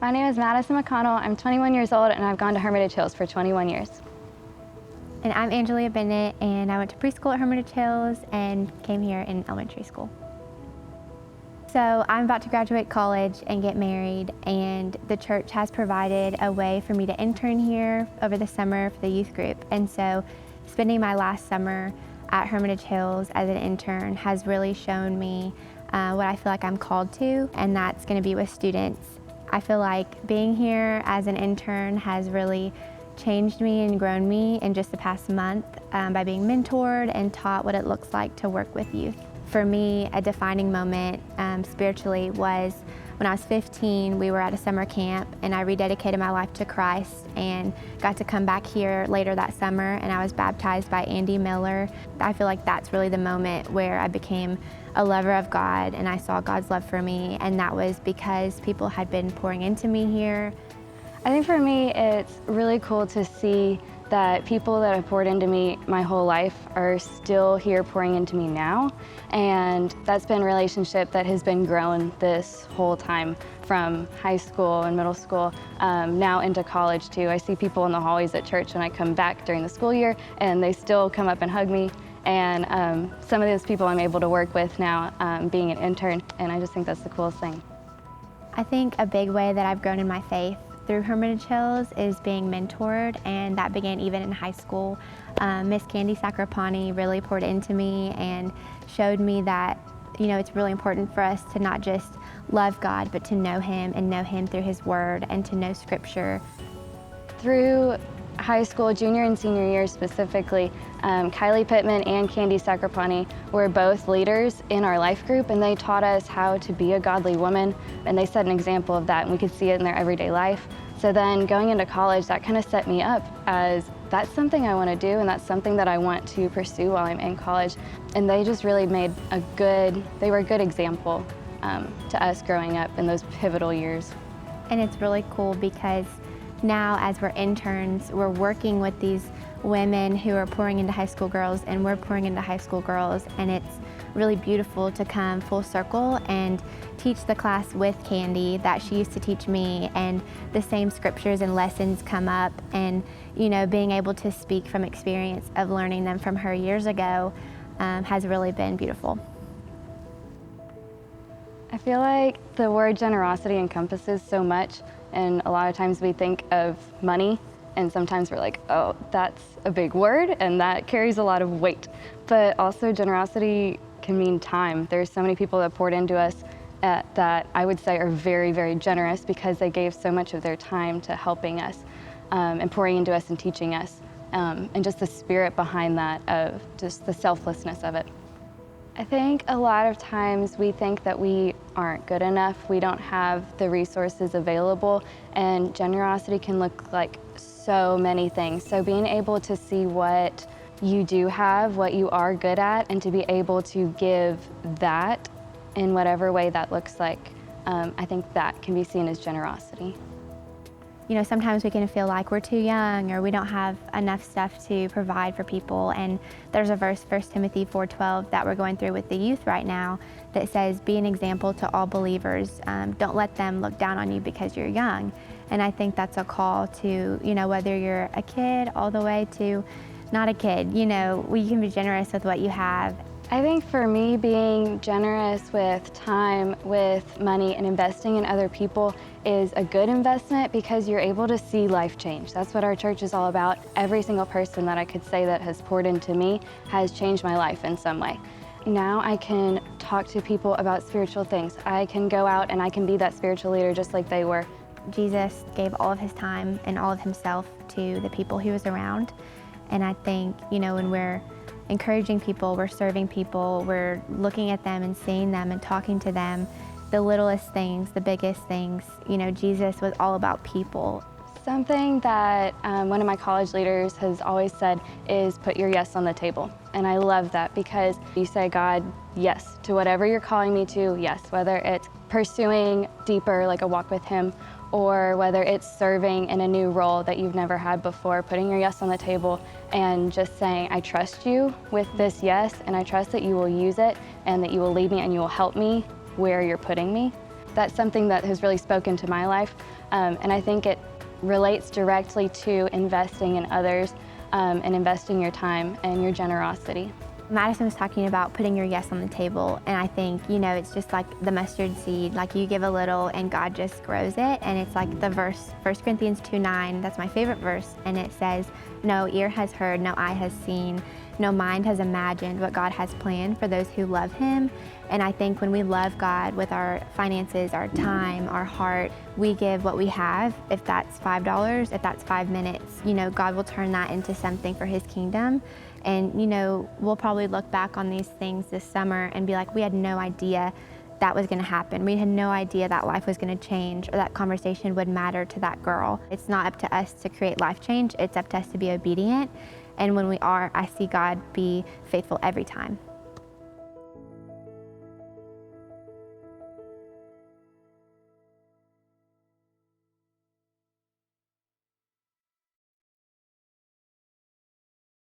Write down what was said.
My name is Madison McConnell. I'm 21 years old and I've gone to Hermitage Hills for 21 years. And I'm Angelia Bennett, and I went to preschool at Hermitage Hills and came here in elementary school. So I'm about to graduate college and get married, and the church has provided a way for me to intern here over the summer for the youth group. And so spending my last summer at Hermitage Hills as an intern has really shown me what I feel like I'm called to, and that's going to be with students. I feel like being here as an intern has really changed me and grown me in just the past month by being mentored and taught what it looks like to work with youth. For me, a defining moment spiritually was when I was 15. We were at a summer camp and I rededicated my life to Christ and got to come back here later that summer, and I was baptized by Andy Miller. I feel like that's really the moment where I became a lover of God and I saw God's love for me, and that was because people had been pouring into me here. I think for me, it's really cool to see that people that have poured into me my whole life are still here pouring into me now. And that's been a relationship that has been growing this whole time from high school and middle school, now into college too. I see people in the hallways at church when I come back during the school year, and they still come up and hug me. And some of those people I'm able to work with now, being an intern, and I just think that's the coolest thing. I think a big way that I've grown in my faith through Hermitage Hills is being mentored, and that began even in high school. Miss Candy Sacrapani really poured into me and showed me that, you know, it's really important for us to not just love God, but to know Him and know Him through His Word and to know Scripture. Through high school, junior and senior year specifically, Kylie Pittman and Candy Sacrapani were both leaders in our life group, and they taught us how to be a godly woman, and they set an example of that, and we could see it in their everyday life. So then going into college, that kind of set me up as that's something I want to do, and that's something that I want to pursue while I'm in college. And they just really made they were a good example to us growing up in those pivotal years. And it's really cool because now, as we're interns, we're working with these women who are pouring into high school girls, and we're pouring into high school girls, and it's really beautiful to come full circle and teach the class with Candy that she used to teach me, and the same scriptures and lessons come up, and you know, being able to speak from experience of learning them from her years ago has really been beautiful. I feel like the word generosity encompasses so much, and a lot of times we think of money, and sometimes we're like, oh, that's a big word, and that carries a lot of weight. But also generosity can mean time. There's so many people that poured into us that I would say are very, very generous because they gave so much of their time to helping us and pouring into us and teaching us, and just the spirit behind that, of just the selflessness of it. I think a lot of times we think that we aren't good enough, we don't have the resources available, and generosity can look like so many things. So being able to see what you do have, what you are good at, and to be able to give that in whatever way that looks like, I think that can be seen as generosity. You know, sometimes we can feel like we're too young or we don't have enough stuff to provide for people. And there's a verse, 1 Timothy 4:12, that we're going through with the youth right now that says, be an example to all believers. Don't let them look down on you because you're young. And I think that's a call to, you know, whether you're a kid all the way to not a kid, you know, you can be generous with what you have. I think for me, being generous with time, with money, and investing in other people is a good investment because you're able to see life change. That's what our church is all about. Every single person that I could say that has poured into me has changed my life in some way. Now I can talk to people about spiritual things. I can go out and I can be that spiritual leader just like they were. Jesus gave all of His time and all of Himself to the people He was around. And I think, you know, when we're encouraging people, we're serving people, we're looking at them and seeing them and talking to them, the littlest things, the biggest things, you know, Jesus was all about people. Something that one of my college leaders has always said is put your yes on the table. And I love that because you say, God, yes, to whatever you're calling me to, yes, whether it's pursuing deeper, like a walk with Him, or whether it's serving in a new role that you've never had before, putting your yes on the table and just saying, I trust you with this yes, and I trust that you will use it and that you will lead me and you will help me where you're putting me. that's something that has really spoken to my life, and I think it relates directly to investing in others and investing your time and your generosity. Madison was talking about putting your yes on the table, and I think, it's just like the mustard seed. Like, you give a little and God just grows it, and it's like the verse, 1 Corinthians 2:9, that's my favorite verse, and it says, "No ear has heard, no eye has seen, no mind has imagined what God has planned for those who love Him." And I think when we love God with our finances, our time, our heart, we give what we have. If that's $5, if that's 5 minutes, God will turn that into something for His kingdom. And, we'll probably look back on these things this summer and be like, we had no idea that was going to happen. We had no idea that life was going to change or that conversation would matter to that girl. It's not up to us to create life change. It's up to us to be obedient. And when we are, I see God be faithful every time.